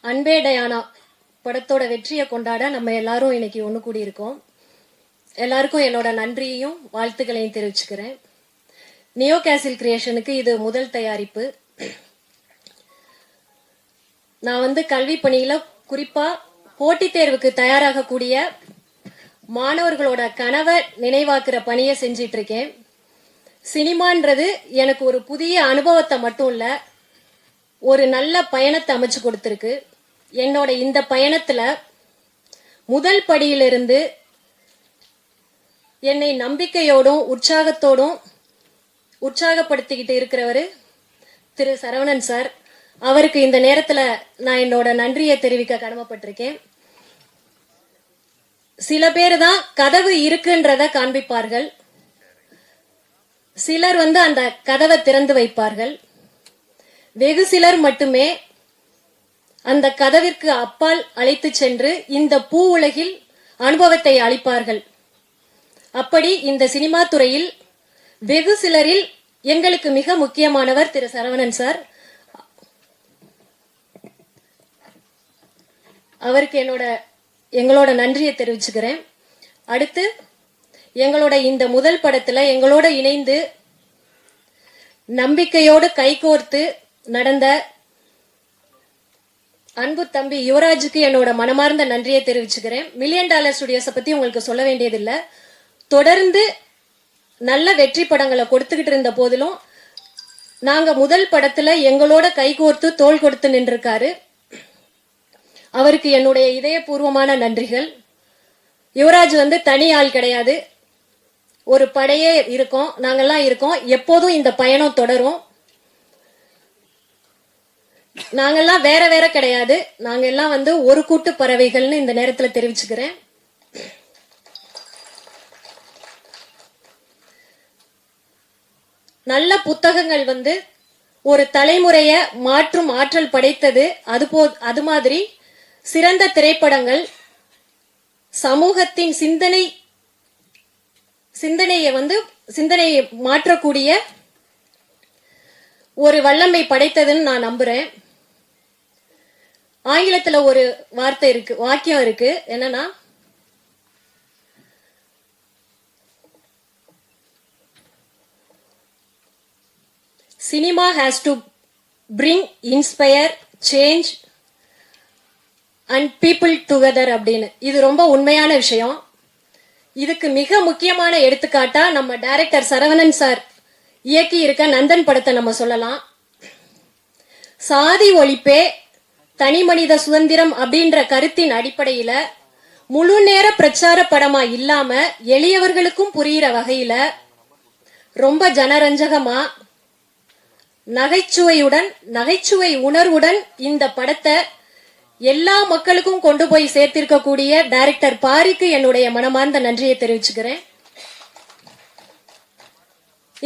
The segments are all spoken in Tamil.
அன்பே டயானா படத்தோட வெற்றியை கொண்டாட நம்ம எல்லாரும் இன்னைக்கு ஒன்று கூடியிருக்கோம். எல்லாருக்கும் என்னோட நன்றியையும் வாழ்த்துக்களையும் தெரிவிச்சுக்கிறேன். நியோ கேசில் கிரியேஷனுக்கு இது முதல் தயாரிப்பு. நான் கல்வி பணியில குறிப்பா போட்டித் தேர்வுக்கு தயாராகக்கூடிய மாணவர்களோட கனவை நினைவாக்குற பணியை செஞ்சிட்டு இருக்கேன். சினிமான்றது எனக்கு ஒரு புதிய அனுபவத்தை மட்டும் இல்ல, ஒரு நல்ல பயணத்தை அமைச்சு கொடுத்திருக்கு. என்னோட இந்த பயணத்துல முதல் படியிலிருந்து என்னை நம்பிக்கையோடும் உற்சாகத்தோடும் உற்சாகப்படுத்திக்கிட்டு இருக்கிறவர் திரு சரவணன் சார். அவருக்கு இந்த நேரத்துல நான் என்னோட நன்றியை தெரிவிக்க கடமைப்பட்டிருக்கேன். சில பேர் தான் கதவு இருக்குன்றத காண்பிப்பார்கள், சிலர் அந்த கதவை திறந்து வைப்பார்கள். வெகு சிலர் மட்டுமே அந்த கதவிற்கு அப்பால் அழைத்து சென்று இந்த பூ உலகில் அனுபவத்தை அளிப்பார்கள். அப்படி இந்த சினிமா துறையில் வெகு சிலரில் எங்களுக்கு மிக முக்கியமானவர் திரு சரவணன் சார். அவருக்கு எங்களோட நன்றியை தெரிவிச்சுக்கிறேன். அடுத்து எங்களோட இந்த முதல் படத்துல எங்களோட இணைந்து நம்பிக்கையோடு கைகோர்த்து நடந்த அன்பு தம்பி யுவராஜுக்கு என்னோட மனமார்ந்த நன்றியை தெரிவிச்சுக்கிறேன். $1,000,000 ஸ்டுடியோஸை பத்தி உங்களுக்கு சொல்ல வேண்டியதில்லை. தொடர்ந்து நல்ல வெற்றி படங்களை கொடுத்துக்கிட்டு இருந்த போதிலும் நாங்க முதல் படத்துல எங்களோட கைகோர்த்து தோள் கொடுத்து நின்றிருக்காரு. அவருக்கு என்னுடைய இதயபூர்வமான நன்றிகள். யுவராஜ் தனி ஆள் கிடையாது, ஒரு படையே இருக்கோம், நாங்கெல்லாம் இருக்கோம். எப்போதும் இந்த பயணம் தொடரும். நாங்கெல்லாம் வேற வேற கிடையாது, நாங்க எல்லாம் ஒரு கூட்டு பறவைகள்னு இந்த நேரத்துல தெரிவிச்சுக்கிறேன். நல்ல புத்தகங்கள் ஒரு தலைமுறைய மாற்றும் ஆற்றல் படைத்தது. அது மாதிரி சிறந்த திரைப்படங்கள் சமூகத்தின் சிந்தனையை மாற்றக்கூடிய ஒரு வல்லமை படைத்ததுன்னு நான் நம்புறேன். ஆங்கிலத்துல ஒரு வாக்கியம் இருக்கு, என்னன்னா cinema has to bring inspire change and people together அப்படின்னு. இது ரொம்ப உண்மையான விஷயம். இதுக்கு மிக முக்கியமான எடுத்துக்காட்டா நம்ம டைரக்டர் சரவணன் சார் இயக்கி இருக்க நந்தன் படத்தை நம்ம சொல்லலாம். சாதி ஒழிப்பே தனி மனித சுதந்திரம் அப்படின்ற கருத்தின் அடிப்படையில முழு நேர பிரச்சார படமா இல்லாம எளியவர்களுக்கும் புரிகிற வகையில ரொம்ப ஜனரஞ்சகமா நகைச்சுவை உணர்வுடன் இந்த படத்தை எல்லா மக்களுக்கும் கொண்டு போய் சேர்த்திருக்கக்கூடிய டைரக்டர் பாரிக்கு என்னுடைய மனமார்ந்த நன்றியை தெரிவிச்சுக்கிறேன்.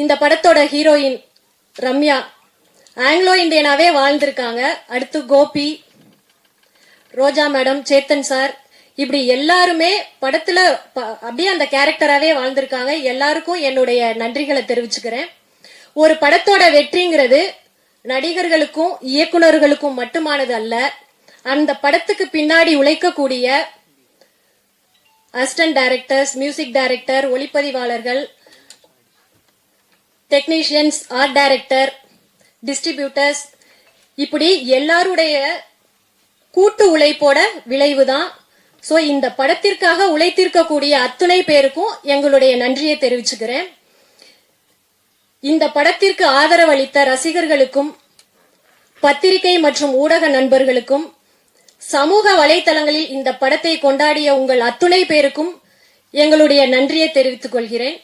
இந்த படத்தோட ஹீரோயின் ரம்யா ஆங்கிலோ இந்தியனாவே வாழ்ந்திருக்காங்க. அடுத்து கோபி, ரோஜா மேடம், சேத்தன் சார், இப்படி எல்லாருமே படத்துல அப்படியே அந்த கேரக்டராவே வாழ்ந்திருக்காங்க. எல்லாருக்கும் என்னுடைய நன்றிகளை தெரிவிச்சுக்கிறேன். ஒரு படத்தோட வெற்றிங்கிறது நடிகர்களுக்கும் இயக்குநர்களுக்கும் மட்டுமானது அல்ல, அந்த படத்துக்கு பின்னாடி உழைக்கக்கூடிய அசிஸ்டன்ட் டைரக்டர்ஸ், மியூசிக் டைரக்டர், ஒளிப்பதிவாளர்கள், டெக்னீஷியன்ஸ், ஆர்ட் டைரக்டர், டிஸ்ட்ரிபியூட்டர்ஸ், இப்படி எல்லாருடைய கூட்டு உழைப்போட விளைவுதான். சோ இந்த படத்திற்காக உழைத்திருக்கக்கூடிய அத்துணை பேருக்கும் எங்களுடைய நன்றியை தெரிவிச்சுக்கிறேன். இந்த படத்திற்கு ஆதரவு அளித்த ரசிகர்களுக்கும், பத்திரிகை மற்றும் ஊடக நண்பர்களுக்கும், சமூக வலைதளங்களில் இந்த படத்தை கொண்டாடிய உங்கள் அத்துணை பேருக்கும் எங்களுடைய நன்றியை தெரிவித்துக் கொள்கிறேன்.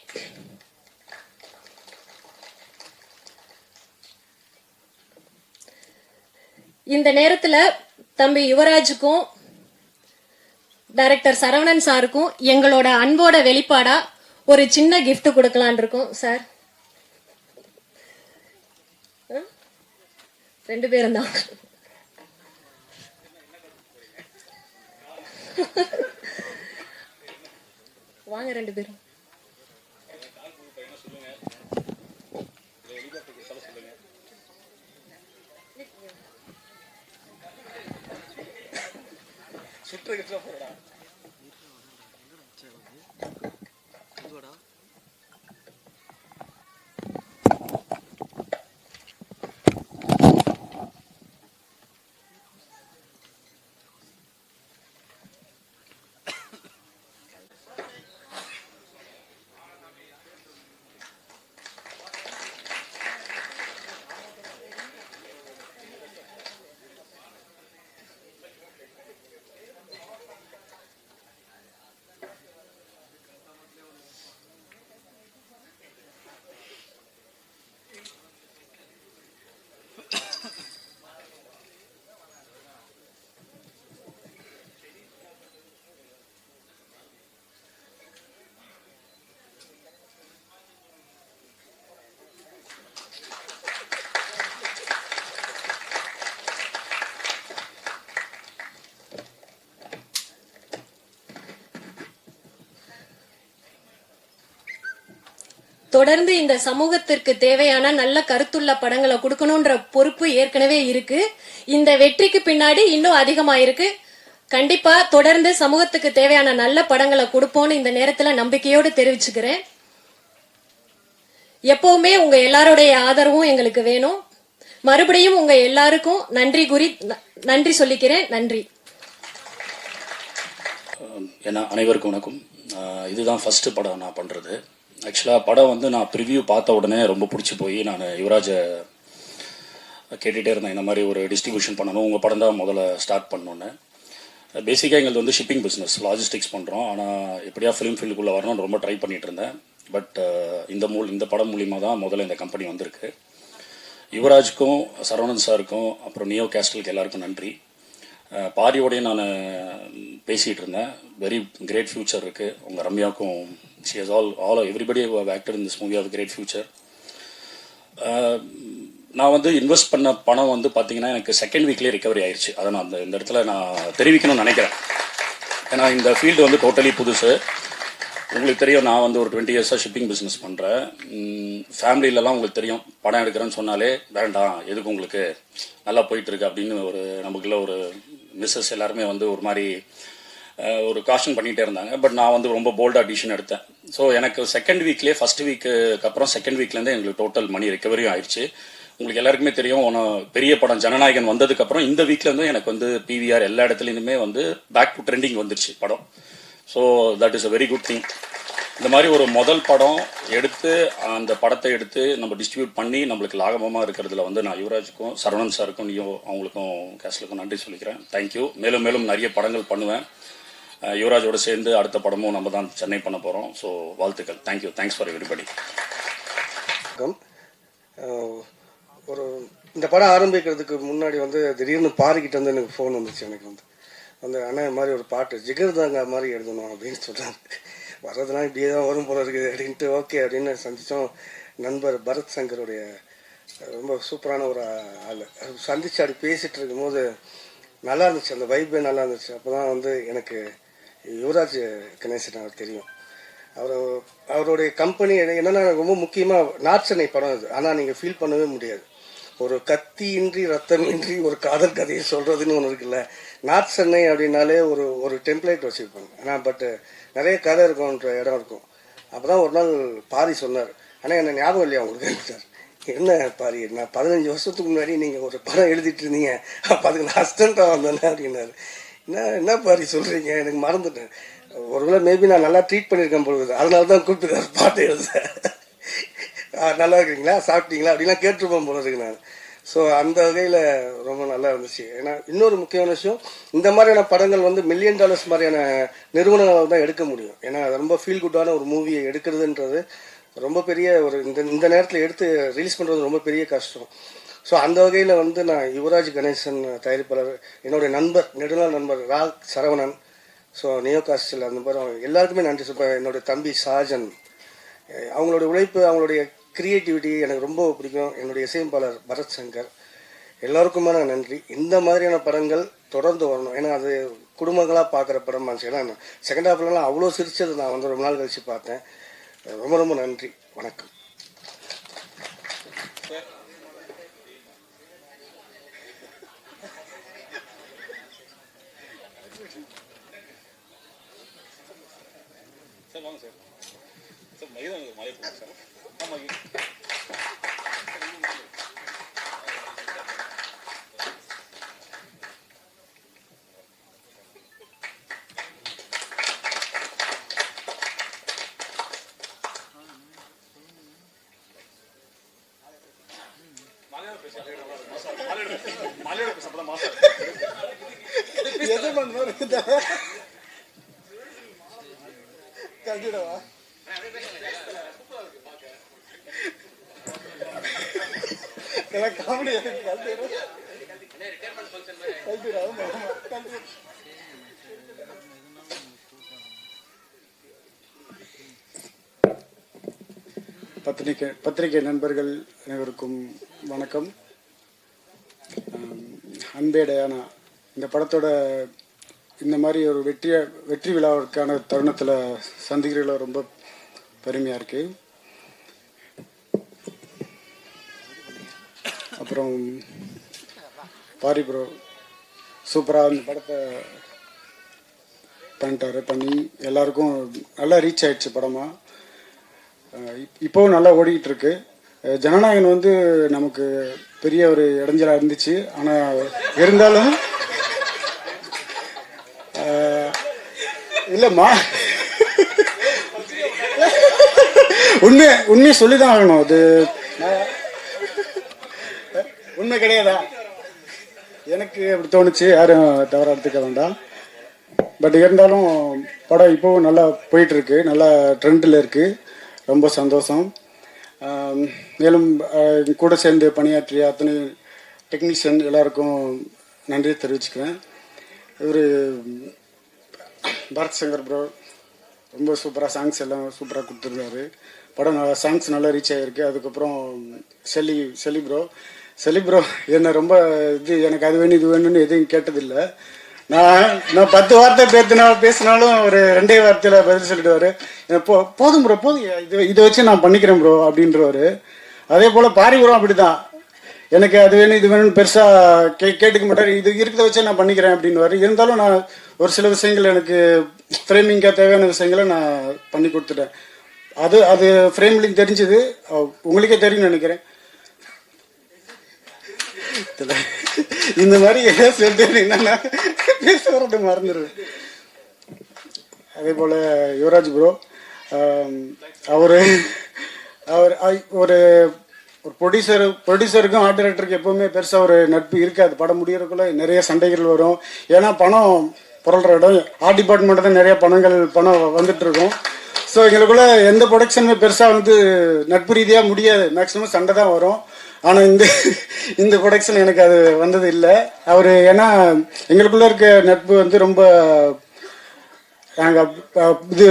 இந்த நேரத்துல தம்பி யுவராஜுக்கும் டைரக்டர் சரவணன் சாருக்கும் எங்களோட அன்போட வெளிப்பாடா ஒரு சின்ன கிஃப்ட் கொடுக்கலான் இருக்கோம். சார் 2 பேரும் தான். வாங்க 2 பேரும். சுற்றுகிட்ட போறடா. தொடர்ந்து இந்த சமூகத்திற்கு தேவையான நல்ல கருத்துள்ள படங்களை கொடுக்கணும்ன்ற பொறுப்பு ஏற்கனவே இருக்கு. இந்த வெற்றிக்கு பின்னாடி இன்னும் அதிகமாயிருக்கு. கண்டிப்பா தொடர்ந்து சமூகத்துக்கு தேவையான நல்ல படங்களை கொடுப்போம்னு இந்த நேரத்துல நம்பிக்கையோடு தெரிவிச்சுக்கிறேன். எப்பவுமே உங்க எல்லாருடைய ஆதரவும் எங்களுக்கு வேணும். மறுபடியும் உங்க எல்லாருக்கும் நன்றி சொல்லிக்கிறேன். நன்றி. அனைவருக்கும் வணக்கம். இதுதான் ஃபர்ஸ்ட் படம் நான் பண்றது. ஆக்சுவலாக படம் வந்து நான் ப்ரிவ்யூ பார்த்த உடனே ரொம்ப பிடிச்சி போய் நான் யுவராஜை கேட்டுகிட்டே இருந்தேன், இந்த மாதிரி ஒரு டிஸ்ட்ரிபியூஷன் பண்ணணும், உங்கள் படம் தான் முதல்ல ஸ்டார்ட் பண்ணோன்னு. பேசிக்காக எங்களுக்கு வந்து ஷிப்பிங் பிஸ்னஸ், லாஜிஸ்டிக்ஸ் பண்ணுறோம். ஆனால் எப்படியா ஃபிலிம் ஃபீல்டுக்குள்ளே வரணும்னு ரொம்ப ட்ரை பண்ணிகிட்டு இருந்தேன். பட் இந்த படம் மூலிமா தான் முதல்ல இந்த கம்பெனி வந்திருக்கு. யுவராஜுக்கும் சரவணன் சாருக்கும் அப்புறம் நியோ கேஸ்டலுக்கு எல்லாருக்கும் நன்றி. பாரியோடையும் நான் பேசிகிட்டு இருந்தேன். வெரி கிரேட் ஃபியூச்சர் இருக்குது. உங்கள் ரம்யாவுக்கும் she has everybody who have acted in this movie have a great future. நான் வந்து இன்வெஸ்ட் பண்ண பணம் வந்து பார்த்தீங்கன்னா எனக்கு செகண்ட் வீக்லேயே ரிகவரி ஆயிடுச்சு. அதை நான் இந்த இடத்துல நான் தெரிவிக்கணும்னு நினைக்கிறேன். ஏன்னா இந்த ஃபீல்டு வந்து டோட்டலி புதுசு. உங்களுக்கு தெரியும், நான் வந்து ஒரு 20 இயர்ஸாக ஷிப்பிங் பிஸ்னஸ் பண்ணுறேன். ஃபேமிலியிலலாம் உங்களுக்கு தெரியும், படம் எடுக்கிறேன்னு சொன்னாலே வேண்டாம், எதுக்கு உங்களுக்கு நல்லா போயிட்டுருக்கு அப்படின்னு ஒரு நமக்குள்ள ஒரு மிஸ்ஸஸ் எல்லாருமே வந்து ஒரு மாதிரி ஒரு காஷன் பண்ணிகிட்டே இருந்தாங்க. பட் நான் வந்து ரொம்ப போல்டாக டிசிஷன் எடுத்தேன். ஸோ எனக்கு செகண்ட் வீக்லேயே ஃபர்ஸ்ட் வீக்கு அப்புறம் செகண்ட் வீக்லேருந்தே எங்களுக்கு டோட்டல் மணி ரிகவரியும் ஆயிடுச்சு. உங்களுக்கு எல்லாருக்குமே தெரியும், பெரிய படம் ஜனநாயகன் வந்ததுக்கப்புறம் இந்த வீக்லேருந்து எனக்கு வந்து பிவிஆர் எல்லா இடத்துலையுமே வந்து பேக் டு ட்ரெண்டிங் வந்துருச்சு படம். So that is a very good thing. இந்த மாதிரி ஒரு முதல் படம் எடுத்து அந்த படத்தை எடுத்து நம்ம டிஸ்ட்ரிபியூட் பண்ணி நம்மளுக்கு லாபமாக இருக்கிறதுல வந்து நான் யுவராஜுக்கும் சரவணன் சாருக்கும் அவங்களுக்கும் கேஸ்லுக்கும் நன்றி சொல்லிக்கிறேன். தேங்க்யூ. மேலும் மேலும் நிறைய படங்கள் பண்ணுவேன். யுவராஜோட சேர்ந்து அடுத்த படமும் நம்ம தான் சென்னை பண்ண போகிறோம். ஸோ வாழ்த்துக்கள். தேங்க்யூ. Thanks for everybody. ஒரு இந்த படம் ஆரம்பிக்கிறதுக்கு முன்னாடி வந்து திடீர்னு பாரிக்கிட்ட வந்து எனக்கு ஃபோன் வந்துச்சு. எனக்கு வந்து அண்ணன் மாதிரி ஒரு பாட்டு ஜிகர்தாங்க மாதிரி எழுதணும் அப்படின்னு சொல்கிறாங்க. வர்றதுலாம் இப்படியே தான் வரும் போல இருக்குது அப்படின்ட்டு ஓகே அப்படின்னு சந்தித்தோம். நண்பர் பரத் சங்கருடைய ரொம்ப சூப்பரான ஒரு ஆள் சந்திச்சு அப்படி பேசிகிட்டு இருக்கும்போது நல்லா இருந்துச்சு, அந்த வைப்பே நல்லா இருந்துச்சு. அப்போ தான் வந்து எனக்கு யுவராஜ் கணேசன் அவர் தெரியும். அவருடைய கம்பெனி என்னென்னா ரொம்ப முக்கியமாக நார்த் சென்னை படம் இது. ஆனால் நீங்கள் ஃபீல் பண்ணவே முடியாது, ஒரு கத்தியின்றி ரத்தமின்றி ஒரு காதல் கதையை சொல்கிறதுன்னு ஒன்று இருக்குல்ல. நார்த் சென்னை அப்படின்னாலே ஒரு டெம்ப்ளேட் வச்சுருப்பாங்க. ஆனால் பட்டு நிறைய கதை இருக்கும்ன்ற இடம் இருக்கும். அப்போ தான் ஒரு நாள் பாரி சொன்னார், ஆனால் என்ன ஞாபகம் இல்லையா உங்களுக்கு சார்? என்ன பாரி, நான் 15 வருஷத்துக்கு முன்னாடி நீங்கள் ஒரு படம் எழுதிட்டு இருந்தீங்க, அப்போ அதுக்கு நான் அசிஸ்டண்ட்டாக வந்தேனே அப்படின்னாரு. என்ன பாரி சொல்கிறீங்க, எனக்கு மறந்துட்டேன். ஒருவேளை மேபி நான் நல்லா ட்ரீட் பண்ணியிருக்கேன் பொழுது, அதனால தான் கூப்பிட்டு பாட்டு எழுத. நல்லா இருக்கிறீங்களா, சாப்பிட்டீங்களா அப்படின்லாம் கேட்டுருப்போம் போல இருக்கு நான். ஸோ அந்த வகையில் ரொம்ப நல்லா இருந்துச்சு. ஏன்னா இன்னொரு முக்கியமான விஷயம், இந்த மாதிரியான படங்கள் வந்து $1 மில்லியன் மாதிரியான நிறுவனங்களால் தான் எடுக்க முடியும். ஏன்னா ரொம்ப ஃபீல் குட்டான ஒரு மூவியை எடுக்கிறதுன்றது ரொம்ப பெரிய ஒரு இந்த நேரத்தில் எடுத்து ரிலீஸ் பண்ணுறது ரொம்ப பெரிய கஷ்டம். ஸோ அந்த வகையில் வந்து நான் யுவராஜ் கணேசன் தயாரிப்பாளர், என்னுடைய நண்பர், நெடுநாள் நண்பர் சரவணன், ஸோ நியோ காஸ்டல், அந்த மாதிரி எல்லாருக்குமே நன்றி சொல்கிறேன். என்னுடைய தம்பி சாஜன், அவங்களுடைய உழைப்பு, அவங்களுடைய கிரியேட்டிவிட்டி எனக்கு ரொம்ப பிடிக்கும். என்னுடைய இசையமைப்பாளர் பரத் சங்கர், எல்லாருக்குமான நன்றி. இந்த மாதிரியான படங்கள் தொடர்ந்து வரணும். ஏன்னா அது குடும்பங்களாக பார்க்குற படம் இருந்துச்சு. ஏன்னா செகண்ட் ஹாஃப்லலாம் அவ்வளோ சிரிச்சது நான் வந்து ரொம்ப நாள் கழித்து பார்த்தேன். ரொம்ப ரொம்ப நன்றி. வணக்கம். எது பண்ணுவாரு கண்டிடவா காமெடி பத்திரிகை நண்பர்கள் அனைவருக்கும் வணக்கம். அன்பே டயானா இந்த படத்தோட இந்த மாதிரி ஒரு வெற்றி விழாவிற்கான தருணத்தில் சந்திக்கிறதுல ரொம்ப பெருமையாக இருக்கு. அப்புறம் பாரி ப்ரோ சூப்பராக இந்த படத்தை பண்ணி எல்லாருக்கும் நல்லா ரீச் ஆயிடுச்சு படமாக. இப்போவும் நல்லா ஓடிக்கிட்டு இருக்கு. ஜனநாயகன் வந்து நமக்கு பெரிய ஒரு இடைஞ்சலாக இருந்துச்சு. ஆனால் இருந்தாலும் இல்லைம்மா உண்மையை சொல்லிதான் ஆகணும். அது உண்மை கிடையாதா? எனக்கு அப்படி தோணுச்சு, யாரும் தவறாக எடுத்துக்க வேண்டாம். பட் இருந்தாலும் படம் இப்போவும் நல்லா போயிட்டு இருக்கு, நல்லா ட்ரெண்டில் இருக்கு. ரொம்ப சந்தோஷம். மேலும் கூட சேர்ந்து பணியாற்றிய அத்தனை டெக்னீஷியன் எல்லாருக்கும் நன்றி தெரிவிச்சுக்கிறேன். இவர் பரத் சங்கர் ப்ரோ ரொம்ப சூப்பராக சாங்ஸ் எல்லாம் சூப்பராக கொடுத்துருந்தாரு. படம் சாங்ஸ் நல்லா ரீச் ஆகிருக்கு. அதுக்கப்புறம் செலி ப்ரோ என்னை ரொம்ப எனக்கு அது வேணும் இது வேணும்னு எதுவும் கேட்டதில்லை. நான் 10 வார்த்தை பேசினாலும் ஒரு 2 வார்த்தையில் பதில் சொல்லிடுவாரு. போதும் ப்ரோ போதும், இதை வச்சு நான் பண்ணிக்கிறேன் ப்ரோ அப்படின்றவாரு. அதே போல் பாரி ப்ரோ அப்படிதான், எனக்கு அது வேணும் இது வேணும்னு பெருசாக கேட்டுக்க மாட்டார். இது இருக்கிறத வச்சு நான் பண்ணிக்கிறேன் அப்படின்வாரு. இருந்தாலும் நான் ஒரு சில விஷயங்கள் எனக்கு ஃப்ரேமிங்காக தேவையான விஷயங்களை நான் பண்ணி கொடுத்துட்டேன். அது ஃப்ரேம்லிங் தெரிஞ்சது, உங்களுக்கே தெரியும்னு நினைக்கிறேன். இந்த மாதிரி எதாவது சொல்லிட்டு என்னன்னா பேச வரது மறந்துடுவேன். அதே போல் யுவராஜ் ப்ரோ அவர் ஒரு ப்ரொடியூசருக்கும் ஆர்ட் டைரக்டருக்கும் எப்பவுமே பெருசாக ஒரு நட்பு இருக்காது. படம் முடியறதுக்குள்ள நிறைய சண்டைகள் வரும். ஏன்னா பணம் புரள்ற இடம், ஆர்ட் டிபார்ட்மெண்ட் தான் நிறைய பணம் வந்துட்டு இருக்கும். ஸோ எங்களுக்குள்ள எந்த ப்ரொடக்ஷனுமே பெருசாக வந்து நட்பு ரீதியாக முடியாது, மேக்ஸிமம் சண்டை தான் வரும். ஆனால் இந்த ப்ரொடக்ஷன் எனக்கு அது வந்தது இல்லை. அவர் ஏன்னா எங்களுக்குள்ள இருக்க நட்பு வந்து ரொம்ப நாங்கள் இது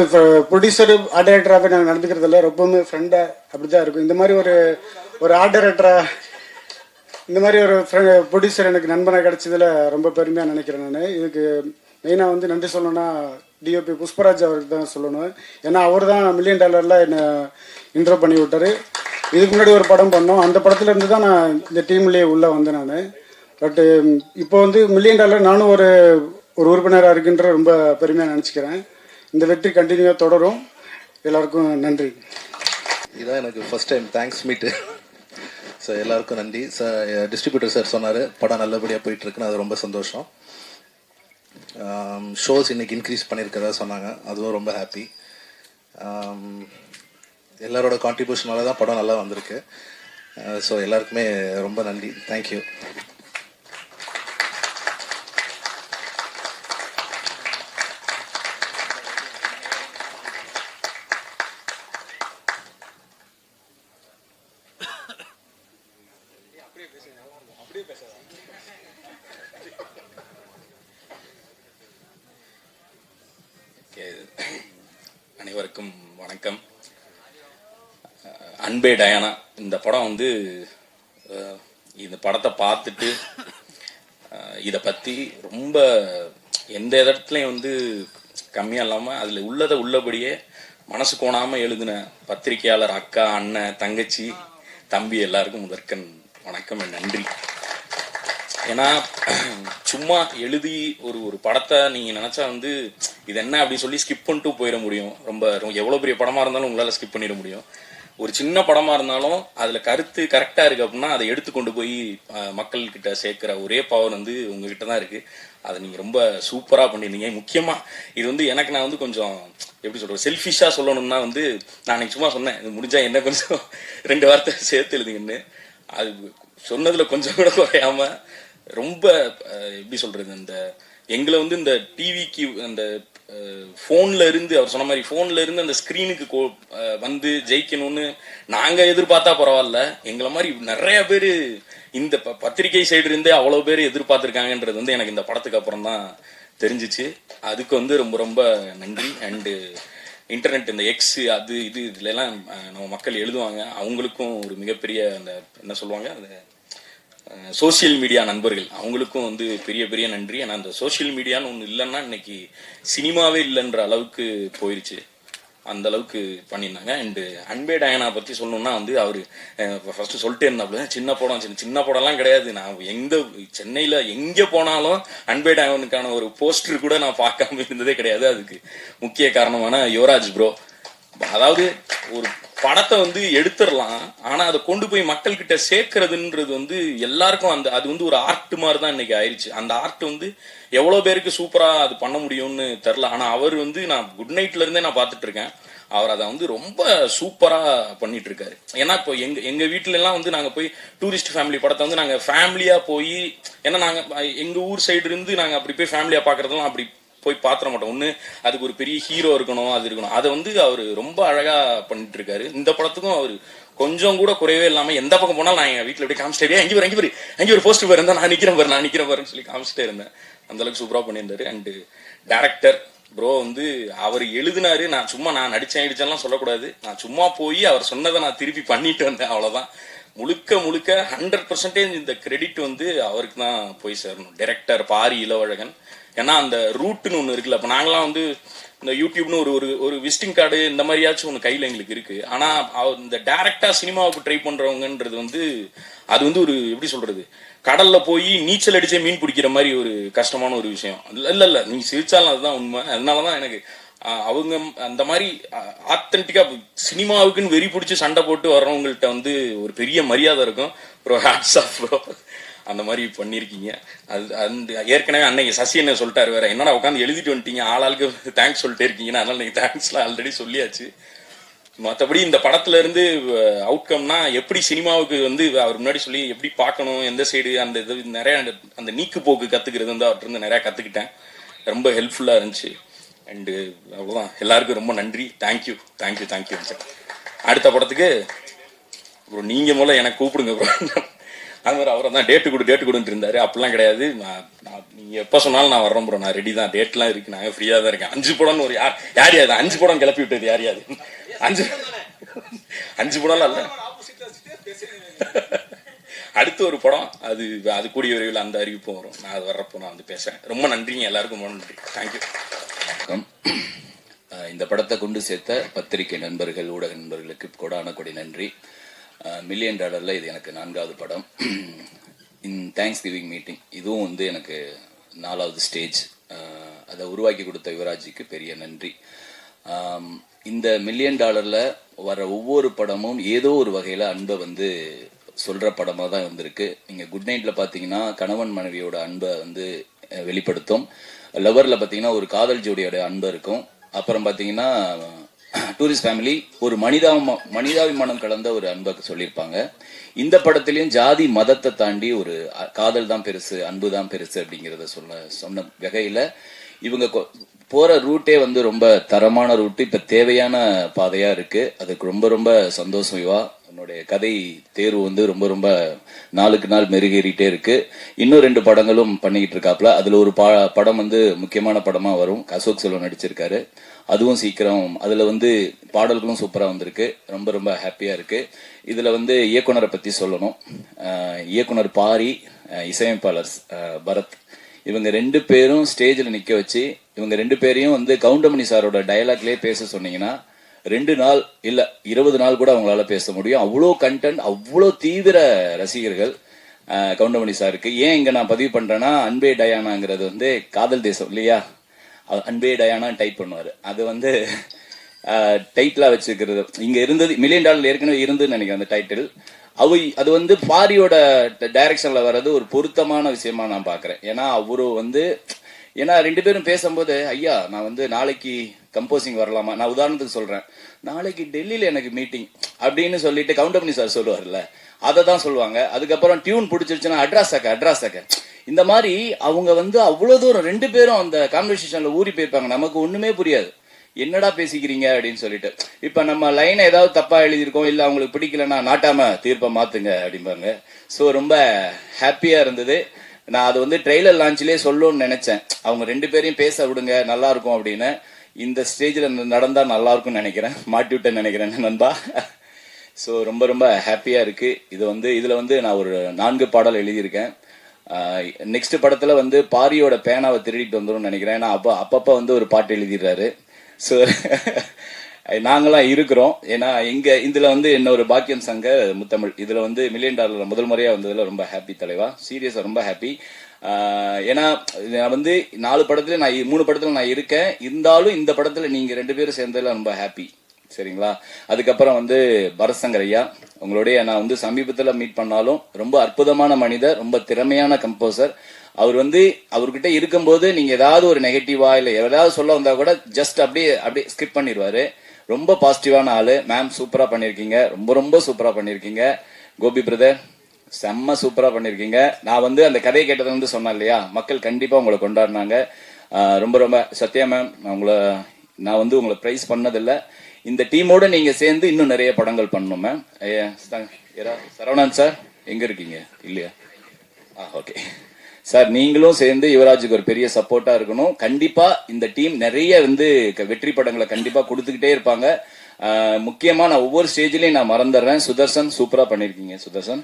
ப்ரொடியூசரு ஆர்ட் டைரக்டராகவே நாங்கள் நடந்துக்கிறதில்ல, ரொம்பவுமே ஃப்ரெண்டாக அப்படி தான் இருக்கும். இந்த மாதிரி ஒரு ஆர்ட் டைரக்டராக இந்த மாதிரி ஒரு ப்ரொடியூசர் எனக்கு நண்பனாக கிடைச்சதில் ரொம்ப பெருமையாக நினைக்கிறேன். நான் இதுக்கு மெயினாக வந்து நன்றி சொல்லணும்னா டிஓபி புஷ்பராஜ் அவருக்கு தான் சொல்லணும். ஏன்னா அவர் தான் $1 மில்லியன் என்னை இன்ட்ரோ பண்ணி விட்டார். இதுக்கு முன்னாடி ஒரு படம் பண்ணோம், அந்த படத்துல இருந்து தான் நான் இந்த டீம்லேயே உள்ளே வந்தேன் நான். பட்டு இப்போ வந்து $1 மில்லியன் நானும் ஒரு உறுப்பினராக இருக்குன்ற ரொம்ப பெருமையாக நினச்சிக்கிறேன். இந்த வெற்றி கண்டினியூவாக தொடரும். எல்லாருக்கும் நன்றி. இதான் எனக்கு ஃபர்ஸ்ட் டைம் தேங்க்ஸ் மீட்டு. ஸோ எல்லாருக்கும் நன்றி. டிஸ்ட்ரிபியூட்டர் சார் சொன்னார் படம் நல்லபடியாக போயிட்டுருக்குன்னு, அது ரொம்ப சந்தோஷம். ஷோஸ் இன்னைக்கு இன்க்ரீஸ் பண்ணியிருக்கதா சொன்னாங்க, அதுவும் ரொம்ப ஹாப்பி. எல்லாரோட கான்ட்ரிபியூஷனால தான் படம் நல்லா வந்திருக்கு. ஸோ எல்லாருக்குமே ரொம்ப நன்றி. தேங்க்யூ. அனைவருக்கும் வணக்கம். அன்பே டயானா இந்த படம் வந்து இந்த படத்தை பார்த்துட்டு இதை பற்றி ரொம்ப எந்த இடத்துலையும் வந்து கம்மியாக இல்லாமல் அதில் உள்ளதை உள்ளபடியே மனசு கோணாமல் எழுதின பத்திரிகையாளர் அக்கா, அண்ணன், தங்கச்சி, தம்பி எல்லாருக்கும் முதற்கண் வணக்கம், நன்றி. ஏன்னா சும்மா எழுதி ஒரு படத்தை நீங்கள் நினச்சா வந்து இது என்ன அப்படி சொல்லி ஸ்கிப் பண்ணிட்டு போயிட முடியும். ரொம்ப எவ்வளவு பெரிய படமா இருந்தாலும் உங்களால ஸ்கிப் பண்ணிட முடியும். ஒரு சின்ன படமா இருந்தாலும் அதுல கருத்து கரெக்டா இருக்கு அப்படின்னா அதை எடுத்து கொண்டு போய் மக்கள் கிட்ட சேர்க்கிற ஒரே பவர் வந்து உங்ககிட்ட தான் இருக்கு. அதை நீங்க ரொம்ப சூப்பரா பண்ணிருந்தீங்க. முக்கியமா இது வந்து எனக்கு நான் வந்து கொஞ்சம் எப்படி சொல்றது செல்ஃபிஷா சொல்லணும்னா வந்து நான் சும்மா சொன்னேன், இது முடிஞ்சா என்ன கொஞ்சம் 2 வார்த்தை சேர்த்து எழுதுங்கன்னு. அது சொன்னதுல கொஞ்சம் கூட குறையாம ரொம்ப எப்படி சொல்றது அந்த எங்களை வந்து இந்த டிவிக்கு அந்த போன்ல இருந்து அவர் சொன்ன மாதிரி போன்ல இருந்து அந்த ஸ்கிரீனுக்கு வந்து ஜெயிக்கணும்னு நாங்க எதிர்பார்த்தா பரவாயில்ல, எங்களை மாதிரி நிறைய பேரு இந்த பத்திரிகை சைடு இருந்தே அவ்வளவு பேர் எதிர்பார்த்திருக்காங்கன்றது வந்து எனக்கு இந்த படத்துக்கு அப்புறம் தான் தெரிஞ்சிச்சு. அதுக்கு வந்து ரொம்ப ரொம்ப நன்றி. அண்டு இன்டர்நெட் இந்த எக்ஸ் அது இது இதுல எல்லாம் நம்ம மக்கள் எழுதுவாங்க, அவங்களுக்கும் ஒரு மிகப்பெரிய அந்த என்ன சொல்லுவாங்க அந்த சோசியல் மீடியா நண்பர்கள் அவங்களுக்கும் வந்து பெரிய பெரிய நன்றி. ஏன்னா அந்த சோசியல் மீடியான்னு ஒன்று இல்லைன்னா இன்னைக்கு சினிமாவே இல்லைன்ற அளவுக்கு போயிருச்சு, அந்த அளவுக்கு பண்ணியிருந்தாங்க. அண்டு அன்பே டயானா பத்தி சொல்லணும்னா வந்து அவரு ஃபர்ஸ்ட் சொல்லிட்டே இருந்தாப்புல சின்ன படம் சின்ன படம்லாம் கிடையாது. நான் சென்னையில எங்க போனாலும் அன்பே டயானுக்கான ஒரு போஸ்டர் கூட நான் பார்க்காம இருந்ததே கிடையாது. அதுக்கு முக்கிய காரணமான யுவராஜ் ப்ரோ. அதாவது ஒரு படத்தை வந்து எடுத்துடலாம், ஆனா அதை கொண்டு போய் மக்கள் கிட்ட சேர்க்கறதுன்றது வந்து எல்லாருக்கும் அந்த அது வந்து ஒரு ஆர்ட் மாதிரி தான் இன்னைக்கு ஆயிடுச்சு. அந்த ஆர்ட் வந்து எவ்வளவு பேருக்கு சூப்பரா அது பண்ண முடியும்னு தெரியல. ஆனா அவர் வந்து நான் குட் நைட்ல இருந்தே நான் பார்த்துட்டு இருக்கேன், அவர் அதை வந்து ரொம்ப சூப்பரா பண்ணிட்டு இருக்காரு. ஏன்னா இப்போ எங்க வீட்டுல எல்லாம் வந்து நாங்க போய் டூரிஸ்ட் ஃபேமிலி படத்தை வந்து நாங்க ஃபேமிலியா போய், ஏன்னா நாங்க எங்க ஊர் சைடு இருந்து நாங்க அப்படி போய் ஃபேமிலியா பாக்குறதெல்லாம் அப்படி போய் பாத்திர மாட்டோம். ஒண்ணு அதுக்கு ஒரு பெரிய ஹீரோ இருக்கணும், அது இருக்கணும். அதை வந்து அவரு ரொம்ப அழகா பண்ணிட்டு இருக்காரு. இந்த படத்துக்கும் அவரு கொஞ்சம் கூட குறையவே இல்லாம எந்த பக்கம் போனாலும் நான் என் வீட்டுல எப்படி காமிச்சிட்டே அங்கே ஒரு போஸ்டர் பாரு நான் நிக்கிறேன் பாருன்னு சொல்லி காமிச்சிட்டே இருந்தேன். அந்த அளவுக்கு சூப்பரா பண்ணியிருந்தாரு. அண்ட் டைரக்டர் ப்ரோ வந்து அவர் எழுதினாரு, நான் நடிச்சேன்லாம் சொல்லக்கூடாது, நான் சும்மா போய் அவர் சொன்னதை நான் திருப்பி பண்ணிட்டு வந்தேன், அவ்வளவுதான். முழுக்க 100% இந்த கிரெடிட் வந்து அவருக்கு தான் போய் சேரணும். டைரக்டர் பாரி இளவழகன். ஏன்னா அந்த ரூட்னு ஒண்ணு இருக்குல்ல, இப்ப நாங்களாம் வந்து இந்த யூடியூப்னு ஒரு விசிட்டிங் கார்டு இந்த மாதிரியாச்சும் ஒண்ணு கையில எங்களுக்கு இருக்கு. ஆனா இந்த டைரக்டா சினிமாவுக்கு ட்ரை பண்றவங்கன்றது வந்து அது வந்து ஒரு எப்படி சொல்றது கடல்ல போய் நீச்சல் அடிச்சே மீன் பிடிக்கிற மாதிரி ஒரு கஷ்டமான ஒரு விஷயம். இல்ல நீங்க சிரிச்சாலும் அதுதான் உண்மை. அதனாலதான் எனக்கு அவங்க அந்த மாதிரி ஆத்தென்டிக்கா சினிமாவுக்குன்னு வெறி பிடிச்சி சண்டை போட்டு வர்றவங்கள்ட்ட வந்து ஒரு பெரிய மரியாதை இருக்கும். ப்ரோ ஹேட்ஸ் ஆஃப் ப்ரோ, அந்த மாதிரி பண்ணிருக்கீங்க. அது அந்த ஏற்கனவே அன்னைக்கு சசி என்ன சொல்லிட்டாரு, வேற என்னடா உட்காந்து எழுதிட்டு வந்துட்டீங்க, ஆளாளுக்கு தேங்க்ஸ் சொல்லிட்டே இருக்கீங்கன்னா, அதனால நீங்க தேங்க்ஸ்லாம் ஆல்ரெடி சொல்லியாச்சு. மற்றபடி இந்த படத்துல இருந்து அவுட்கம்னா எப்படி சினிமாவுக்கு வந்து அவர் முன்னாடி சொல்லி எப்படி பார்க்கணும், எந்த சைடு அந்த இது நிறைய அந்த நீக்கு போக்கு கத்துக்கிறது வந்து அவர்கிட்ட இருந்து நிறைய கத்துக்கிட்டேன். ரொம்ப ஹெல்ப்ஃபுல்லா இருந்துச்சு. அண்டு அவ்வளவுதான். எல்லாருக்கும் ரொம்ப நன்றி. தேங்க்யூ. அடுத்த படத்துக்கு ப்ரோ நீங்க முதல்ல எனக்கு கூப்பிடுங்க ப்ரோ. அது மாதிரி அவரை தான் டேட்டு கொடுன்னு இருந்தாரு. அப்படிலாம் கிடையாது, நீங்க எப்ப சொன்னாலும் நான் வர்றேன் ப்ரோ, நான் ரெடி தான், டேட்லாம் இருக்கு, நாங்க ஃப்ரீயா தான் இருக்கேன். 5 படம்னு ஒரு யார் 5 படம் கிளப்பி விட்டது யாரையாது? 5 படம்லாம் இல்ல, அடுத்து ஒரு படம் அது கூடிய விரைவில் அந்த அறிவிப்பும் வரும். நான் அது வர்றப்போ நான் வந்து பேசுறேன். ரொம்ப நன்றிங்க எல்லாருக்கும், ரொம்ப நன்றி. தேங்க்யூ. இந்த படத்தை கொண்டு சேர்த்த பத்திரிகை நண்பர்கள், ஊடக நண்பர்களுக்கு கொடான கொடி நன்றி. $1 மில்லியன் இது எனக்கு 4வது படம். தேங்க்ஸ் கிவிங் மீட்டிங் இதுவும் வந்து எனக்கு 4வது ஸ்டேஜ். அதை உருவாக்கி கொடுத்த யுவராஜிக்கு பெரிய நன்றி. இந்த $1 மில்லியன் வர ஒவ்வொரு படமும் ஏதோ ஒரு வகையில அன்பை வந்து சொல்ற படமா தான் வந்திருக்கு. நீங்க குட் நைட்ல பாத்தீங்கன்னா கணவன் மனைவியோட அன்பை வந்து வெளிப்படுத்தும். லவர்ல பாத்தீங்கன்னா ஒரு காதல் ஜோடியோட அன்பு இருக்கும். அப்புறம் பாத்தீங்கன்னா டூரிஸ்ட் ஃபேமிலி ஒரு மனிதாபிமானம் கலந்த ஒரு அன்பை சொல்லியிருப்பாங்க. இந்த படத்திலையும் ஜாதி மதத்தை தாண்டி ஒரு காதல் தான் பெருசு, அன்பு தான் பெருசு அப்படிங்கிறத சொன்ன வகையில இவங்க போற ரூட்டே வந்து ரொம்ப தரமான ரூட்டு, இப்ப தேவையான பாதையா இருக்கு. அதுக்கு ரொம்ப ரொம்ப சந்தோஷம் யுவா. என்னுடைய கதை தேர்வு வந்து ரொம்ப ரொம்ப நாளுக்கு நாள் மெருகேறிட்டே இருக்கு. இன்னும் 2 படங்களும் பண்ணிக்கிட்டு இருக்காப்ல. அதுல ஒரு படம் வந்து முக்கியமான படமா வரும், அசோக் செல்வன் நடிச்சிருக்காரு. அதுவும் சீக்கிரம், அதுல வந்து பாடல்களும் சூப்பரா வந்திருக்கு. ரொம்ப ரொம்ப ஹாப்பியா இருக்கு. இதுல வந்து இயக்குனரை பத்தி சொல்லணும். இயக்குனர் பாரி, இசையமைப்பாளர் பரத், இவங்க 2 பேரும் ஸ்டேஜில் நிக்க வச்சு இவங்க 2 பேரையும் வந்து கவுண்டமணி சாரோட டயலாக்லயே பேச சொன்னீங்கன்னா 2 நாள் இல்ல 20 நாள் கூட அவங்களால பேச முடியும். அவ்வளோ கண்டென்ட், அவ்வளோ தீவிர ரசிகர்கள் கவுண்டமணி சாருக்கு. ஏன் இங்க நான் பதிவு பண்றேன்னா, அன்பே டயானாங்கிறது வந்து காதல் தேசம் இல்லையா? அன்பே டயானா டைப் பண்ணுவார். அது வந்து டைட்டிலாக வச்சுக்கிறது இங்கே இருந்தது. $1 மில்லியன் ஏற்கனவே இருந்துன்னு நினைக்கிறேன் அந்த டைட்டில். அது வந்து பாரியோட டைரக்ஷனில் வர்றது ஒரு பொருத்தமான விஷயமா நான் பார்க்குறேன். ஏன்னா அவரு வந்து ஏன்னா 2 பேரும் பேசும்போது, ஐயா நான் வந்து நாளைக்கு கம்போசிங் வரலாமா, நான் உதாரணத்துக்கு சொல்கிறேன், நாளைக்கு டெல்லியில் எனக்கு மீட்டிங் அப்படின்னு சொல்லிட்டு கவுண்டமணி சார் சொல்லுவார்ல, அதை தான் சொல்லுவாங்க. அதுக்கப்புறம் டியூன் பிடிச்சிருச்சுன்னா அட்ராஸாக்க இந்த மாதிரி அவங்க வந்து அவ்வளோ தூரம் 2 பேரும் அந்த கான்வர்சேஷனில் ஊறி போயிருப்பாங்க. நமக்கு ஒன்றுமே புரியாது, என்னடா பேசிக்கிறீங்க அப்படின்னு சொல்லிட்டு. இப்போ நம்ம லைனை ஏதாவது தப்பாக எழுதியிருக்கோம், இல்லை அவங்களுக்கு பிடிக்கலன்னா நாட்டாம தீர்ப்பை மாற்றுங்க அப்படிம்பாங்க. ஸோ ரொம்ப ஹாப்பியாக இருந்தது. நான் அது வந்து ட்ரெய்லர் லான்ச்லேயே சொல்லணும்னு நினைச்சேன், அவங்க 2 பேரையும் பேச விடுங்க நல்லா இருக்கும் அப்படின்னு. இந்த ஸ்டேஜில் நடந்தால் நல்லா இருக்கும்னு நினைக்கிறேன், மாட்டி விட்டேன்னு நினைக்கிறேன் நண்பா. ஸோ ரொம்ப ரொம்ப ஹாப்பியாக இருக்கு. இது வந்து இதில் வந்து நான் ஒரு 4 பாடல் எழுதியிருக்கேன். நெக்ஸ்ட் படத்தில் வந்து பாரியோட பேனாவை திருடிட்டு வந்துடும் நினைக்கிறேன். ஏன்னா அப்பப்போ வந்து ஒரு பாட்டு எழுதிடுறாரு. ஸோ நாங்களாம் இருக்கிறோம். ஏன்னா இதில் வந்து என்ன ஒரு பாக்கியம் சங்க முத்தமிழ் இதில் வந்து $1 மில்லியன் முதல் முறையாக வந்ததில் ரொம்ப ஹாப்பி தலைவா, சீரியஸாக ரொம்ப ஹாப்பி. ஏன்னா நான் வந்து 4 படத்துல 3 படத்துல நான் இருக்கேன், இருந்தாலும் இந்த படத்தில் நீங்கள் 2 பேரும் சேர்ந்ததில் ரொம்ப ஹாப்பி. சரிங்களா. அதுக்கப்புறம் வந்து பரத்சங்கர் ஐயா, உங்களுடைய நான் வந்து சமீபத்தில் மீட் பண்ணாலும் ரொம்ப அற்புதமான மனிதர், ரொம்ப திறமையான கம்போசர். அவர் வந்து அவர்கிட்ட இருக்கும்போது நீங்க ஏதாவது ஒரு நெகட்டிவா இல்லை ஏதாவது சொல்ல வந்தா கூட ஜஸ்ட் அப்படியே ஸ்கிப் பண்ணிடுவாரு. ரொம்ப பாசிட்டிவான ஆளு. மேம் சூப்பரா பண்ணிருக்கீங்க, ரொம்ப ரொம்ப சூப்பரா பண்ணிருக்கீங்க. கோபி பிரதர் செம்ம சூப்பரா பண்ணிருக்கீங்க. நான் வந்து அந்த கதையை கேட்டது வந்து சொன்னேன் இல்லையா, மக்கள் கண்டிப்பா உங்களை கொண்டாடினாங்க. ரொம்ப ரொம்ப சத்யா மேம், நான் வந்து உங்களை பிரைஸ் பண்ணதில்லை. இந்த டீமோட நீங்க சேர்ந்து இன்னும் நிறைய படங்கள் பண்ணணும் மேம். சரவணன் சார் எங்க இருக்கீங்க? இல்லையா? ஓகே சார், நீங்களும் சேர்ந்து யுவராஜுக்கு ஒரு பெரிய சப்போர்ட்டா இருக்கணும். கண்டிப்பா இந்த டீம் நிறைய வந்து வெற்றி படங்களை கண்டிப்பா கொடுத்துக்கிட்டே இருப்பாங்க. முக்கியமா நான் ஒவ்வொரு ஸ்டேஜ்லயும் நான் மறந்துடுறேன், சுதர்சன் சூப்பரா பண்ணிருக்கீங்க. சுதர்சன்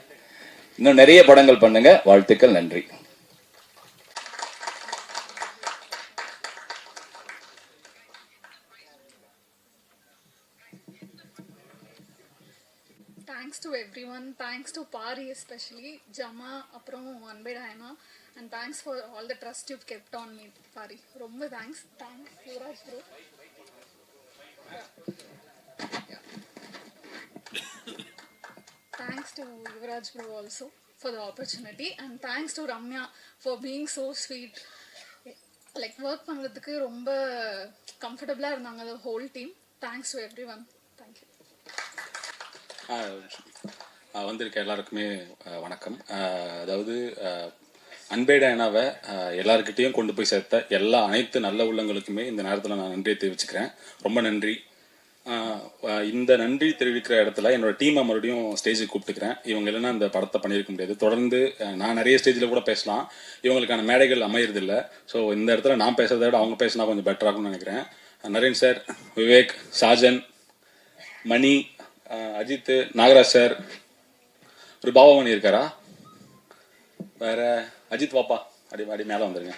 இன்னும் நிறைய படங்கள் பண்ணுங்க. வாழ்த்துக்கள், நன்றி. Thanks to everyone, thanks to Pari especially, Jama, aprom Anbe Dayana, and thanks for all the trust you've kept on me, Pari. Romba thanks. Thanks, Yuvraj bro. Thanks to Yuvraj bro also for the opportunity, and thanks to Ramya for being so sweet. Like work பண்றதுக்கு ரொம்ப கம்ஃபர்டபுளா இருந்தாங்க the whole team. Thanks to everyone. Thank you. வந்திருக்க எல்லாருக்குமே வணக்கம். அதாவது அன்பே டயானாவை எல்லாருக்கிட்டையும் கொண்டு போய் சேர்த்த அனைத்து நல்ல உள்ளங்களுக்குமே இந்த நேரத்தில் நான் நன்றியை தெரிவிச்சுக்கிறேன். ரொம்ப நன்றி. இந்த நன்றி தெரிவிக்கிற இடத்துல என்னோட டீமை மறுபடியும் ஸ்டேஜுக்கு கூப்பிட்டுக்கிறேன். இவங்க இல்லைன்னா இந்த படத்தை பண்ணியிருக்க முடியாது. தொடர்ந்து நான் நிறைய ஸ்டேஜில் கூட பேசலாம், இவங்களுக்கான மேடைகள் அமையறதில்லை. ஸோ இந்த இடத்துல நான் பேசுறதை விட அவங்க பேசினா கொஞ்சம் பெட்டராகும்னு நினைக்கிறேன். நரேன் சார், விவேக், சாஜன், மணி, அஜித், நாகராஜ் சார், ஒரு பாபாமணி இருக்காரா, வேற அஜித் வாப்பா அடி மேலே வந்துருங்க.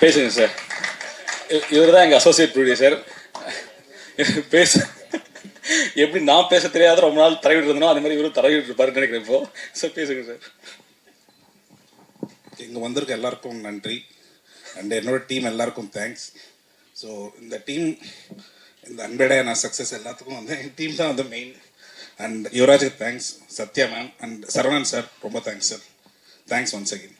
பேசுங்க சார். இவர் தான் எங்க அசோசியேட் ப்ரொடியூசர். பேச எப்படி நான் பேச தெரியாத ரொம்ப நாள் தரவிட்டு இருந்தோம், அதே மாதிரி இவரும் தரவிட்டு இருப்பாருன்னு நினைக்கிறேன் இப்போ. சார் பேசுங்க சார். இங்கே வந்திருக்க எல்லாருக்கும் நன்றி, அண்ட் என்னோட டீம் எல்லாருக்கும் தேங்க்ஸ். ஸோ இந்த டீம், இந்த அன்பே டயானா சக்ஸஸ் எல்லாத்துக்கும் வந்து என் டீம் தான் வந்து மெயின். அண்ட் யுவராஜுக்கு thanks, Sathya ma'am and Saravanan sir ரொம்ப thanks sir. Thanks once again.